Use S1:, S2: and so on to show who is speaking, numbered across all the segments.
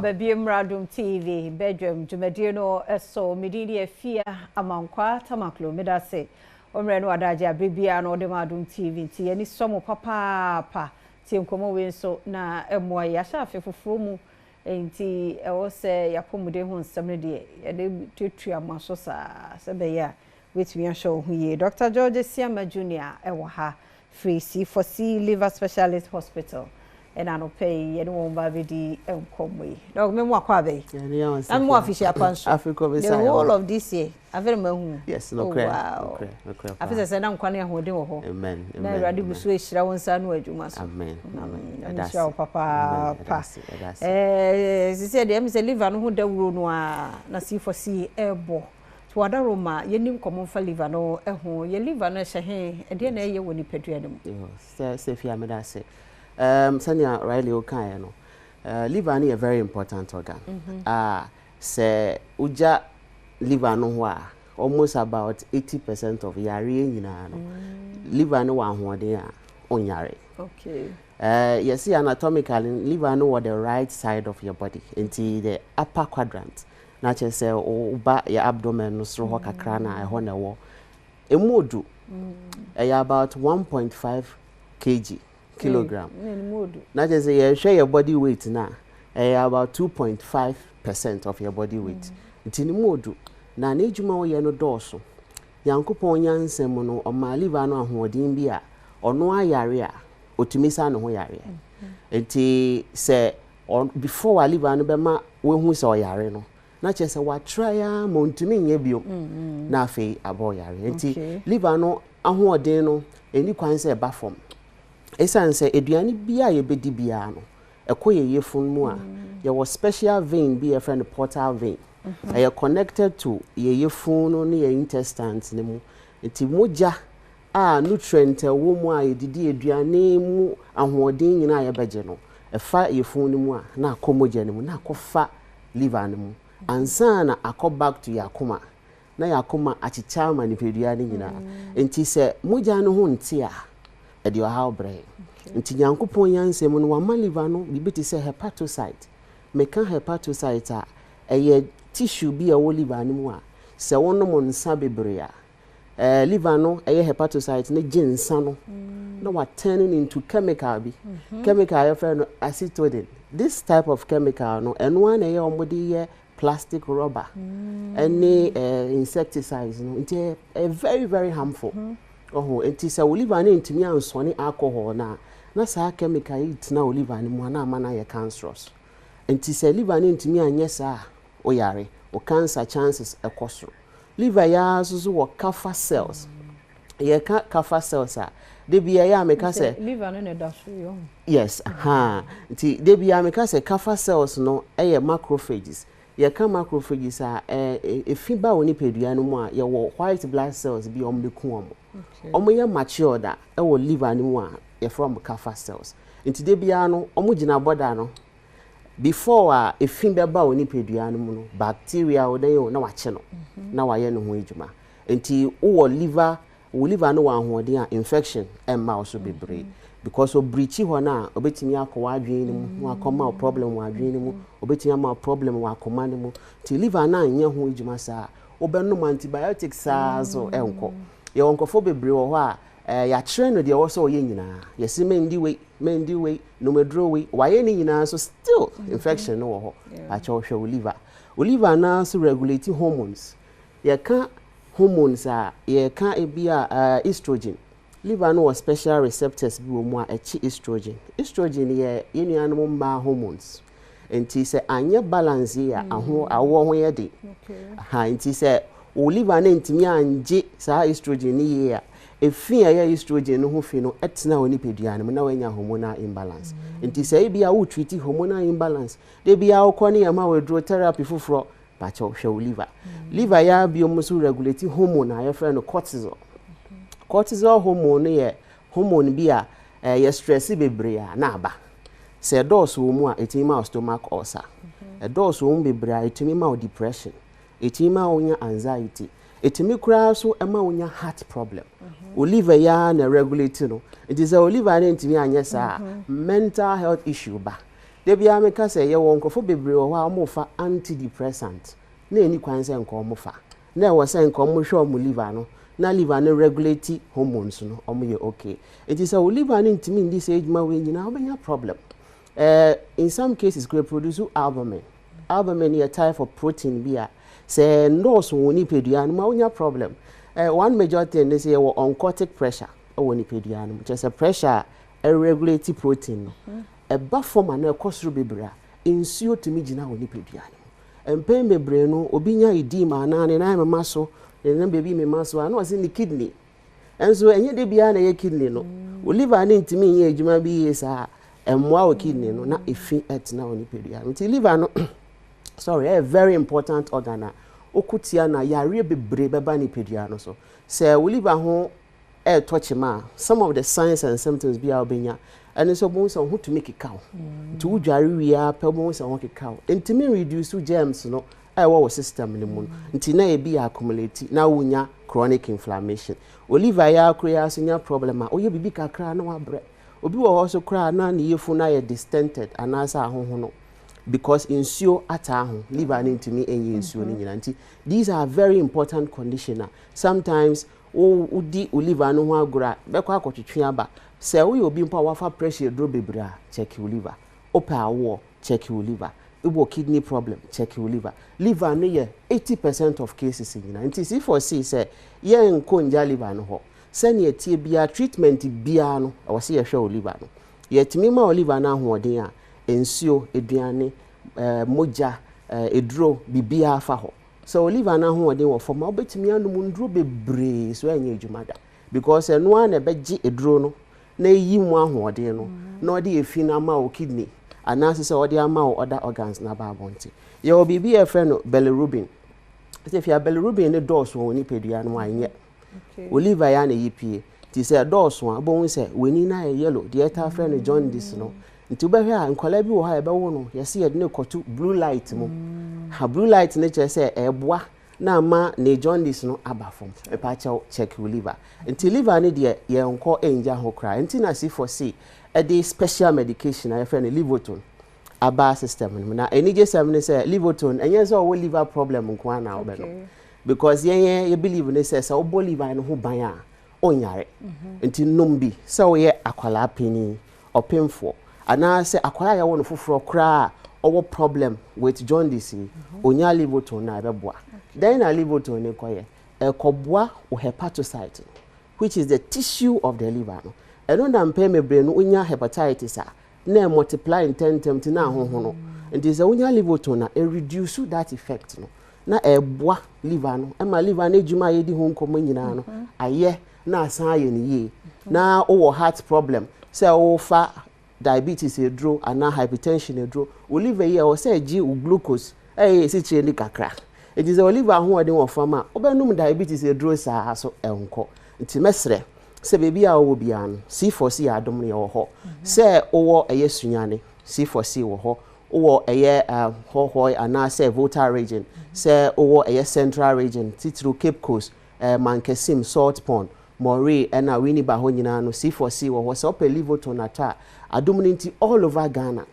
S1: Badwam Adom TV, Badwam, Jumadino, so Medini Fia, Amankwa, Tamaklo, Medase, Omreno Adaja, Bibiano, Adom TV, any somo papa, Tim Como Winso, na Emoy Yasha, Fumu, and tea, I say Yapomu de Hon Samedi, and the Tria Masosa, Sabeya, which we are show here. Dr. George Siama Jr., Ewaha, free C4C liver specialist hospital. And I don't pay anyone by the Comway. Dog, me more quabe. I'm more official punch. The whole of this year. I very much.
S2: Yes, no
S1: crack. Wow. After I said, I'm coming here with you.
S2: Amen.
S1: Now, ready to switch. I want son where you must.
S2: Amen.
S1: Amen. Show papa. She said, I'm a liver who the room na C4C airbo. To other Roma, you knew common for liver no, you live on a shahe, and then you when you pay to them.
S2: Yes, say, Medase. Sanya Riley Okayano. Liver is a very important organ. Say uja liver no wa almost about 80% of yari nyina. Liver no wa hoade on yare.
S1: Okay.
S2: You see anatomically liver no wa the right side of your body into the upper quadrant. Na che say uba your abdomen no sro ho kakra na e ho na wo. Emodu about 1.5 kg. Kilogram. Not just you share your body weight now. About 2.5% of your body weight. Intini modu. Na nejuma wo ye no doso. Yankopon yansem no o ma liver no ahoden bi a ono ayare a otumi sa no ho yare. Enti se before wa liver no be ma we hu se o yare no. Na che se wa try a mo ntumi nye bio. Na afi abo yare. Enti liver no ahoden no eni kwan se ba form. Esan se eduane bia ye bedi bia no ekoye yefun mu a ye was special vein be a friend portal vein are connected to ye yefun no ne ye intestines ne mu enti moja a nutrient wo mu a ye didi eduane mu ahoden nyina ye beje no efa yefun ne mu a na akomoja ne mu na akofa liver ne mu ansa na akọ back to yakoma na yakoma achicha ma ne peduane nyina enti se moja no ho nti a edi wa how brain nti Nyankopon yansem no wa liver no bibiti se hepatocyte meka hepatocyte a eye tissue bi a wo liver no mu a se wono mo nsa bebre a liver no eye hepatocyte ne ginsa no na wa turning into chemical bi chemical ya friend no acetylene. This type of chemical no eno an eye omodi ye plastic rubber any insecticides no nti very very harmful. Oh, enti se liver na ntimi ansone alcohol na sa chemical it na liver ni mu na amana ye cancerous. Enti se liver na ntimi anye sa o yare o cancer chances ekosoro. Liver ya so wo kafa cells. Ye kafa cells a de bia ya meka se
S1: liver no da so yo.
S2: Yes, enti de bia meka se kafa cells no eye macrophages. Ye ka macrophages a fiba woni pedua no mu a ye wo white blood cells bi ombeku omo. Omo ye mature da e wo liver ni mu a ye from kafa cells. Nti de bia no omo gina boda no before a efimbe ba woni pedua no mu no bacteria wo den yo na wache no na waye no ho ejuma. Nti wo liver no wa hoden a infection emma also bebre because o breachi ho na obetimi akwa adwen ni mu akoma problem wa adwen ni mu obetimi ama problem wa akoma ni mu ti liver na anye ho ejuma sa obenum antibiotics azo enko ye wonkofo bebre wo ho a ya kire no de wo so ye nyina ye si mendi we no medro we waye ni nyina so still infection no wo ho a che wo hwe liver na so regulate hormones ye ka hormones a ye ka ebia estrogen. Liver no special receptors bi wo mu a echi estrogen ye yenuanom mba hormones enti se anye balance ya awo ho ye de enti se o liver na ntimi anje sa estrogen ni ye a efi ya estrogen no ho fi no etna oni pedua no na wanya hormonal imbalance enti se e bia wo treat hormonal imbalance de bia wo kɔ ne ya ma withdraw therapy foforo ba cha hwe liver ya bi o so regulate hormone a ye frɛ no cortisol hormone ye hormone bi a ye stress bebre a na aba se dose wo mu a etimi ma stomach ulcer dose wo bebre a etimi ma depression etimi ma onya anxiety etimi kura so ema onya heart problem liver ya na regulate no it is a liver na etimi anya sa mental health issue ba de bia me ka say ye won kofo bebre wo ha mo fa antidepressant na eni kwan say nko mo fa na wo say nko mo hwe mo liver no na liver no regulate hormones no omo ye okay it is a liver no ntimi ndi say ejuma we nyina obenya problem in some cases could produce albumin a type of protein bia say nurse woni pedua no ma onya problem one major thing they say oncotic pressure woni pedua no just a pressure a regulate protein no e ba form na ekosoro bebra insuo timi gina woni pedua no empem bebre no obinya edema na ne na mema so na baby mema so na was in the kidney enso enye de bia na ye kidney no liver na ntimi ye adwuma bi yesa emwa o kidney no na efi etina woni pedua nti liver no sorry a very important organ okutia na yare bebre beba ni pedua no so say we liver ho touch ma some of the signs and symptoms be obenya and so bon so ho to make it cow to udware wia pe bon so ho kekao ntimi reduce germs no wo system ni mu nti na e bi accumulate na wonya chronic inflammation liver ya akura so nya problem a oye bibi kakra na wabre obi wo ho so kra na ne yefu na ye distended anasa ahoho no because insuo ataho liver ntimi enye insuo ni nyina nti these are very important conditions sometimes udi liver no ho agura bekọ akotwetwe aba say we obi mpa wafa pressure drop bebra check your liver opa awo check your liver ubo kidney problem check your liver no ye 80% of cases nyina nti C4C say ye nkonja liver no ho say ne tie bia treatment bia no awase ye hwe liver no ye timi ma liver na ahoden a ensuo eduane moja edro bibia afa ho so liver na ahoden wo form obetimi anum ndro bebre so enye adwumada because eno an ebeji edro no na yi mu ahoden no na odi efi na ma o kidney anase se odi ama o other organs na ba bonti ye obibi e fe no bilirubin se fi bilirubin ne dose woni pedua no anye liver ya na yipie ti se dose won abon se weni na yellow de eta fe no jaundice no nti ubehwe a nkola bi wo ha ebe wo no yesi ye de ne kotu blue light mo ha blue light ne che se eboa na ma ne jaundice no abafom e pa check liver nti liver ne de ye nko enja ho kra nti na C4C e de special medication I fe ne Livoton aba system na enije sem ne se Livoton enye so wo liver problem nko ana obe no because ye believe ne se so bo liver no ho ban a onyare nti nombi so ye akwala peni opemfo ana se akwala ya wono foforo kra owo problem with jaundice onya Livoton na beboa then na Livoton ne koye ekoboa o hepatocyte which is the tissue of the liver no eno na mpe mebre no onya hepatitis a na multiply in 10 times na ahoho no and is onya Livoton na reduce that effect no na eboa liver no ema liver na ejuma ye di ho nkomo nyina no aye na asan aye ne ye na o heart problem say o fa diabetes edro ana hypertension edro o liver ye o say gi glucose si chire ni kakra it is o liver ho ode wo fama obenum diabetes edro sa so enko nti mesre se bebi a wo bia no C4C Adom ne wo ho se owo eye sunyane C4C wo ho owo eye hohoi ana se Volta region se owo eye central region titru Cape Coast Mankesim Salt Pond Mori ena Winneba ho nyina no C4C wo ho se ope Livoton ata Adom nti all over Ghana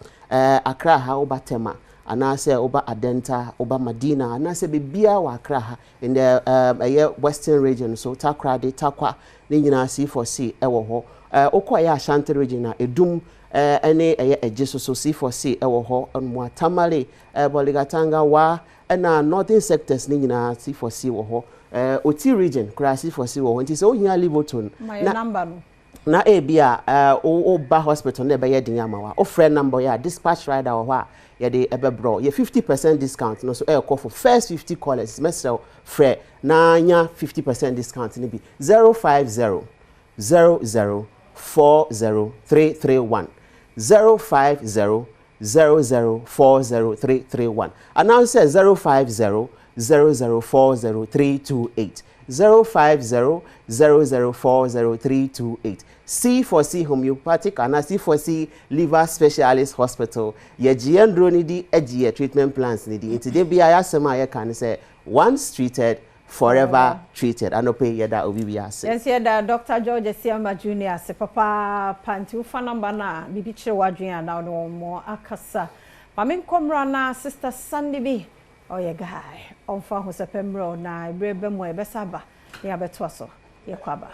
S2: Accra ha obatema ana se oba Adenta oba Madina ana se bebia wa Accra ha in the western region so Takrade Takwa ne nyina C4C ewo ho okoya Ashanti region na Edum ene eje so C4C ewo ho onmo Tamale Boligatanga wa na northern sectors ne nyina C4C wo ho Oti region kura C4C wo ho nti se ohia Livoton
S1: na number no
S2: na ebia o ba hospital na be ye din amawa o friend number ya dispatch rider wo ho a ye de ebebro ye 50% discount no so call for first 50 callers mesel free na nya 50% discount ni bi 050 00403331 050 00403331 and now say 050 00403228 050 00403228 C4C homeopathic and C4C liver specialist hospital ye giendro ni di egie treatment plans ni di nti de bia ya sema ye kan say once treated forever treated. I no pay yada obi bi ase.
S1: Yes, yeah, Dr. George Siama Junior se papa panti ufa number na bibi chire wadwen na no mo akasa. Ma me nkomra na sister Sandy bi. Oh yeah guy. Onfa ho sepembro na ebrebe mo ebesaba. Ya beto so. Ye kwaba.